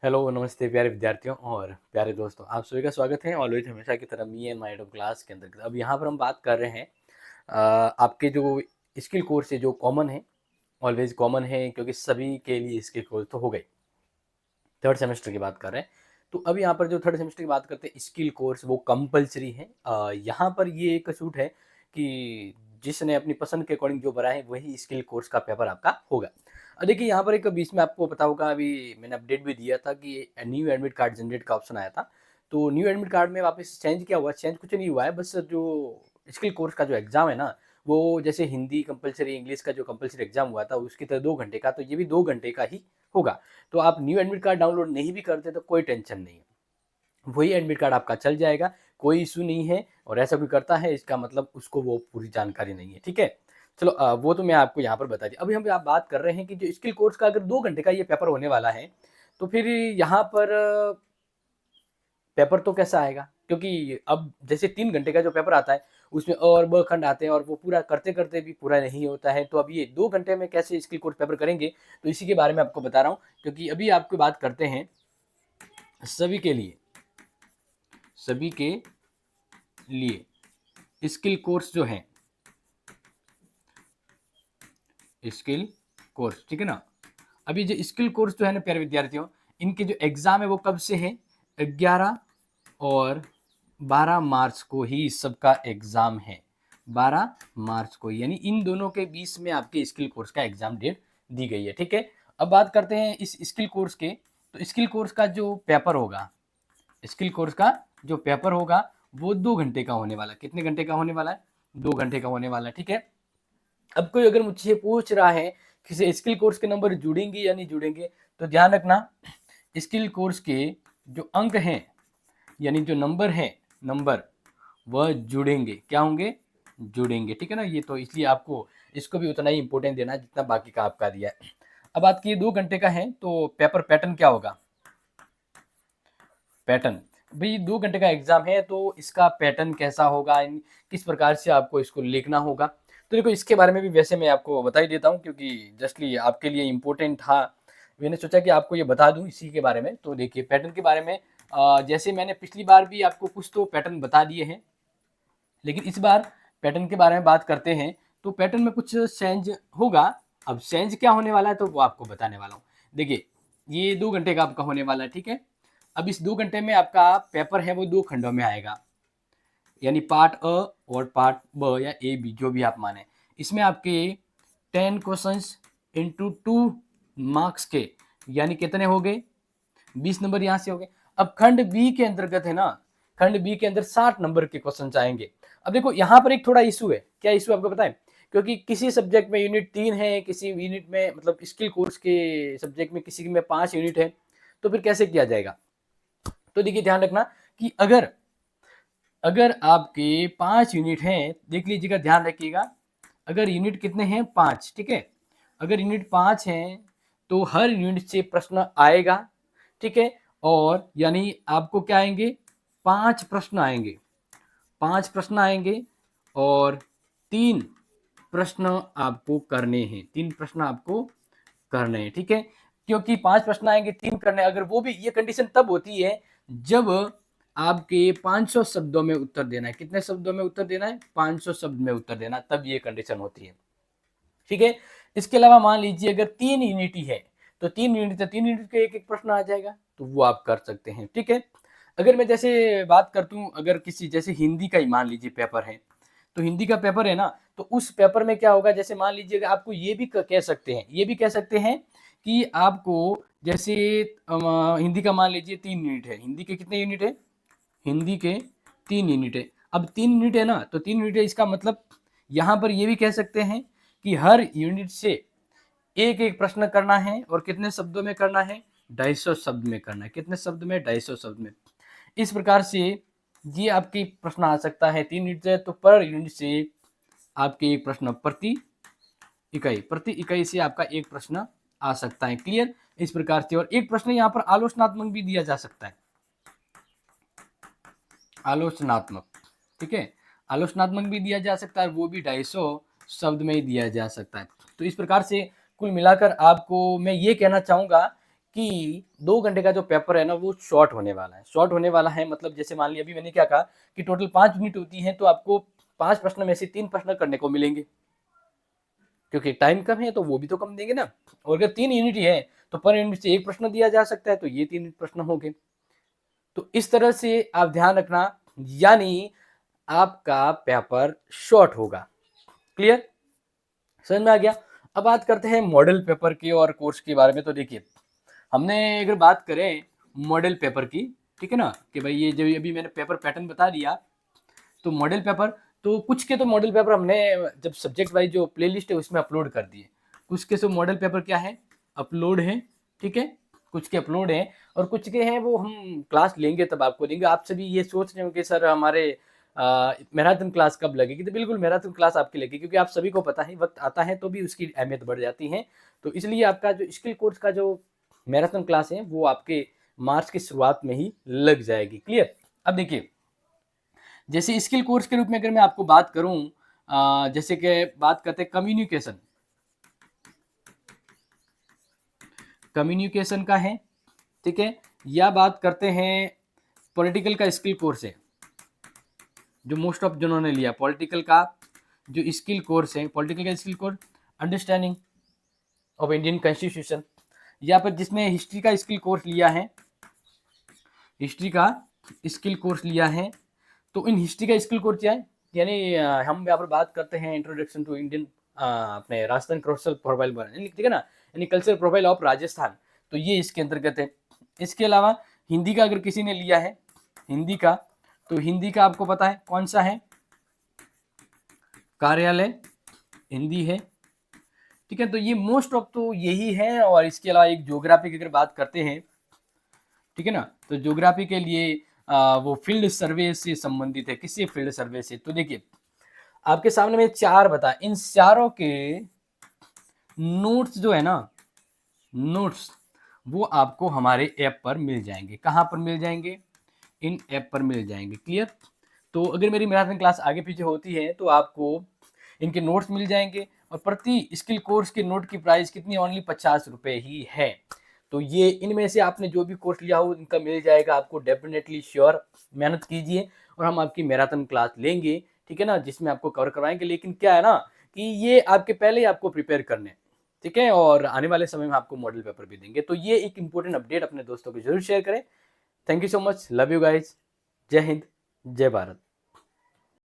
Hello, नमस्ते प्यारे विद्यार्थियों और प्यारे दोस्तों, आप सभी का स्वागत है ऑलवेज हमेशा की तरह me and mind of class के अंतर्गत। अब यहाँ पर हम बात कर रहे हैं आपके जो स्किल कोर्स है जो कॉमन है, ऑलवेज कॉमन है क्योंकि सभी के लिए स्किल कोर्स तो हो गई। थर्ड सेमेस्टर की बात कर रहे हैं, तो अब यहाँ पर जो थर्ड सेमेस्टर की बात करते हैं स्किल कोर्स वो कंपलसरी है। यहाँ पर ये एक छूट है कि जिसने अपनी पसंद के अकॉर्डिंग जो भरा है वही स्किल कोर्स का पेपर आपका होगा। देखिए यहाँ पर एक बीच में आपको पता होगा, अभी मैंने अपडेट भी दिया था कि न्यू एडमिट कार्ड जनरेट का ऑप्शन आया था। तो न्यू एडमिट कार्ड में वापस चेंज क्या हुआ, चेंज कुछ नहीं हुआ है, बस जो स्किल कोर्स का जो एग्ज़ाम है ना, वो जैसे हिंदी कंपलसरी, इंग्लिश का जो कंपलसरी एग्ज़ाम हुआ था उसकी तरह 2 घंटे का, तो ये भी 2 घंटे का ही होगा। तो आप न्यू एडमिट कार्ड डाउनलोड नहीं भी करते तो कोई टेंशन नहीं है, वही एडमिट कार्ड आपका चल जाएगा, कोई इशू नहीं है। और ऐसा कोई करता है इसका मतलब उसको वो पूरी जानकारी नहीं है, ठीक है। चलो वो तो मैं आपको यहाँ पर बता दी। अभी हम आप बात कर रहे हैं कि जो स्किल कोर्स का अगर 2 घंटे का ये पेपर होने वाला है, तो फिर यहाँ पर पेपर तो कैसा आएगा, क्योंकि अब जैसे 3 घंटे का जो पेपर आता है उसमें और ब खंड आते हैं और वो पूरा करते करते भी पूरा नहीं होता है। तो अब ये 2 घंटे में कैसे स्किल कोर्स पेपर करेंगे, तो इसी के बारे में आपको बता रहा हूँ। क्योंकि अभी आपको बात करते हैं सभी के लिए, सभी के लिए स्किल कोर्स जो है, स्किल कोर्स, ठीक है ना। अभी जो स्किल कोर्स जो है ना प्यारे विद्यार्थियों, इनके जो एग्जाम है वो कब से है, 11 और 12 मार्च को ही इस सबका एग्जाम है। 12 मार्च को, यानी इन दोनों के बीच में आपके स्किल कोर्स का एग्जाम डेट दी गई है, ठीक है। अब बात करते हैं इस स्किल कोर्स के। तो स्किल कोर्स का जो पेपर होगा, स्किल कोर्स का जो पेपर होगा वो 2 घंटे का होने वाला है। कितने घंटे का होने वाला है, 2 घंटे का होने वाला है, ठीक है। अब कोई अगर मुझसे पूछ रहा है कि स्किल कोर्स के नंबर जुड़ेंगे या नहीं जुड़ेंगे, तो ध्यान रखना, स्किल कोर्स के जो अंक हैं यानी जो नंबर है, नंबर वह जुड़ेंगे, क्या होंगे, जुड़ेंगे, ठीक है ना। ये तो इसलिए आपको इसको भी उतना ही इंपॉर्टेंट देना है जितना बाकी का आपका दिया है। अब बात की 2 घंटे का है तो पेपर पैटर्न क्या होगा, पैटर्न, भाई 2 घंटे का एग्जाम है तो इसका पैटर्न कैसा होगा, किस प्रकार से आपको इसको लिखना होगा। तो देखो इसके बारे में भी वैसे मैं आपको बता ही देता हूँ क्योंकि जस्टली आपके लिए इम्पोर्टेंट था, मैंने सोचा कि आपको ये बता दूं इसी के बारे में। तो देखिए पैटर्न के बारे में जैसे मैंने पिछली बार भी आपको कुछ तो पैटर्न बता दिए हैं, लेकिन इस बार पैटर्न के बारे में बात करते हैं। तो पैटर्न में कुछ चेंज होगा। अब चेंज क्या होने वाला है तो वो आपको बताने वाला हूँ। देखिए ये 2 घंटे का आपका होने वाला है, ठीक है। अब इस 2 घंटे में आपका पेपर है वो 2 खंडों में आएगा, यानी पार्ट अ और पार्ट ब या ए बी जो भी आप माने। इसमें आपके 10 क्वेश्चंस इंटू 2 मार्क्स के, यानी कितने हो गए, 20 नंबर यहाँ से हो गए। अब खंड बी के अंतर्गत है ना, खंड बी के अंदर 60 नंबर के क्वेश्चन आएंगे। अब देखो यहाँ पर एक थोड़ा इशू है, क्या इशू आपको पता है, क्योंकि किसी सब्जेक्ट में यूनिट 3 है, किसी यूनिट में मतलब स्किल कोर्स के सब्जेक्ट में किसी में 5 यूनिट है, तो फिर कैसे किया जाएगा। तो देखिए ध्यान रखना कि अगर अगर आपके 5 यूनिट हैं, देख लीजिएगा ध्यान रखिएगा, अगर यूनिट कितने हैं 5, ठीक है। अगर यूनिट 5 हैं तो हर यूनिट से प्रश्न आएगा, ठीक है। और यानी आपको क्या आएंगे, 5 प्रश्न आएंगे, 5 प्रश्न आएंगे और 3 प्रश्न आपको करने हैं, 3 प्रश्न आपको करने हैं, ठीक है। क्योंकि 5 प्रश्न आएंगे 3 करने, अगर वो भी ये कंडीशन तब होती है जब आपके 500 शब्दों में उत्तर देना है। कितने शब्दों में उत्तर देना है, 500 शब्द में उत्तर देना, तब ये कंडीशन होती है, ठीक है। इसके अलावा मान लीजिए अगर 3 यूनिट ही है तो 3 यूनिट, 3 यूनिट का एक एक प्रश्न आ जाएगा, तो वो आप कर सकते हैं, ठीक है। अगर मैं जैसे बात करता हूँ, अगर किसी जैसे हिंदी का ही मान लीजिए पेपर है, तो हिंदी का पेपर है ना, तो उस पेपर में क्या होगा, जैसे मान लीजिए आपको ये भी कह सकते हैं, ये भी कह सकते हैं कि आपको जैसे हिंदी का मान लीजिए 3 यूनिट है, हिंदी के कितने यूनिट है, हिंदी के 3 यूनिट है। अब 3 यूनिट है ना, तो 3 यूनिट है, इसका मतलब यहाँ पर ये भी कह सकते हैं कि हर यूनिट से एक एक प्रश्न करना है और कितने शब्दों में करना है, 250 शब्द में करना है। कितने शब्द में, 250 शब्द में। इस प्रकार से ये आपकी प्रश्न आ सकता है, 3 यूनिट है तो पर यूनिट से आपके एक प्रश्न प्रति इकाई से आपका एक प्रश्न आ सकता है, क्लियर। इस प्रकार से, और एक प्रश्न यहाँ पर आलोचनात्मक भी दिया जा सकता है, आलोचनात्मक, ठीक है, आलोचनात्मक भी दिया जा सकता है, वो भी 250 शब्द में ही दिया जा सकता है। तो इस प्रकार से कुल मिलाकर आपको मैं ये कहना चाहूँगा कि 2 घंटे का जो पेपर है ना वो शॉर्ट होने वाला है। शॉर्ट होने वाला है मतलब जैसे मान लिया अभी मैंने क्या कहा कि टोटल 5 यूनिट होती है तो आपको 5 प्रश्न में से 3 प्रश्न करने को मिलेंगे। क्योंकि टाइम कम है तो वो भी तो कम देंगे ना। और अगर 3 यूनिट है तो पर यूनिट से 1 प्रश्न दिया जा सकता है तो ये 3 प्रश्न हो गए। तो इस तरह से आप ध्यान रखना, यानी आपका पेपर शॉर्ट होगा। क्लियर? समझ में आ गया? अब बात करते हैं मॉडल पेपर की और कोर्स के बारे में। तो देखिए, हमने अगर बात करें मॉडल पेपर की, ठीक है ना, कि भाई ये जो अभी मैंने पेपर पैटर्न बता दिया, तो मॉडल पेपर, तो कुछ के तो मॉडल पेपर हमने जब सब्जेक्ट वाइज जो प्लेलिस्ट है उसमें अपलोड कर दिए। कुछ के तो मॉडल पेपर क्या है, अपलोड है, ठीक है, कुछ के अपलोड है, और कुछ के हैं वो हम क्लास लेंगे तब आपको देंगे। आप सभी ये सोच रहे हो कि सर हमारे मैराथन क्लास कब लगेगी, तो बिल्कुल मैराथन क्लास आपकी लगेगी, क्योंकि आप सभी को पता है वक्त आता है तो भी उसकी अहमियत बढ़ जाती है। तो इसलिए आपका जो स्किल कोर्स का जो मैराथन क्लास है वो आपके मार्च की शुरुआत में ही लग जाएगी। क्लियर? अब देखिए, जैसे स्किल कोर्स के रूप में अगर मैं आपको बात करूं, जैसे कि बात करते हैं कम्युनिकेशन, कम्युनिकेशन का है, ठीक है, या बात करते हैं पॉलिटिकल का स्किल कोर्स है, जो मोस्ट ऑफ जिन्होंने लिया पॉलिटिकल का जो स्किल कोर्स है, पॉलिटिकल का skill course, understanding of Indian constitution, या पर जिसने हिस्ट्री का स्किल कोर्स लिया है, हिस्ट्री का स्किल कोर्स लिया है, तो इन हिस्ट्री का स्किल कोर्स क्या है, यानी हम यहाँ पर बात करते हैं इंट्रोडक्शन टू इंडियन अपने राजस्थान कल्चरल प्रोफाइल बना, ठीक है ना, यानी कल्चरल प्रोफाइल ऑफ राजस्थान, तो ये इसके अंतर्गत है। इसके अलावा हिंदी का अगर किसी ने लिया है, हिंदी का, तो हिंदी का आपको पता है कौन सा है, कार्यालय हिंदी है, ठीक है। तो ये मोस्ट ऑफ तो यही है। और इसके अलावा एक ज्योग्राफी की अगर बात करते हैं, ठीक है ना, तो ज्योग्राफी के लिए वो फील्ड सर्वे से संबंधित है। किससे? फील्ड सर्वे से। तो देखिए, आपके सामने में 4 बता, इन चारों के नोट्स जो है ना, नोट्स वो आपको हमारे ऐप पर मिल जाएंगे। कहाँ पर मिल जाएंगे? इन ऐप पर मिल जाएंगे। क्लियर? तो अगर मेरी मैराथन क्लास आगे पीछे होती है तो आपको इनके नोट्स मिल जाएंगे, और प्रति स्किल कोर्स के नोट की प्राइस कितनी? ओनली 50 रुपए ही है। तो ये इनमें से आपने जो भी कोर्स लिया हो इनका मिल जाएगा आपको, डेफिनेटली श्योर। मेहनत कीजिए और हम आपकी मैराथन क्लास लेंगे, ठीक है ना, जिसमें आपको कवर करवाएंगे। लेकिन क्या है ना कि ये आपके पहले ही आपको प्रिपेयर करने, ठीक है, और आने वाले समय में आपको मॉडल पेपर भी देंगे। तो ये एक इंपॉर्टेंट अपडेट अपने दोस्तों को जरूर शेयर करें। Thank you so much, love you guys, जय हिंद, जय भारत।